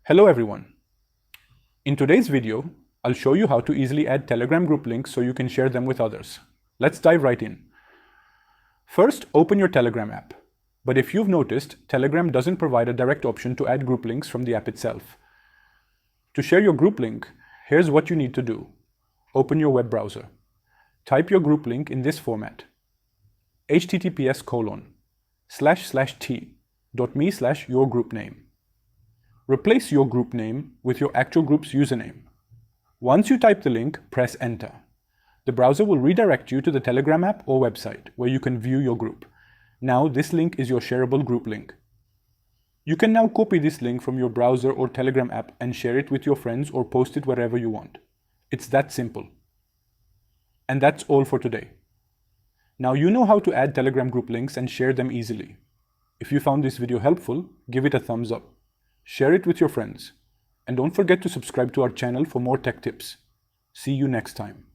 Hello everyone. In today's video, I'll show you how to easily add Telegram group links so you can share them with others. Let's dive right in. First, open your Telegram app. But if you've noticed, Telegram doesn't provide a direct option to add group links from the app itself. To share your group link, here's what you need to do. Open your web browser. Type your group link in this format: https://t.me/yourgroupname. Replace your group name with your actual group's username. Once you type the link, press enter. The browser will redirect you to the Telegram app or website where you can view your group. Now this link is your shareable group link. You can now copy this link from your browser or Telegram app and share it with your friends or post it wherever you want. It's that simple. And that's all for today. Now you know how to add Telegram group links and share them easily. If you found this video helpful, give it a thumbs up. Share it with your friends. And don't forget to subscribe to our channel for more tech tips. See you next time.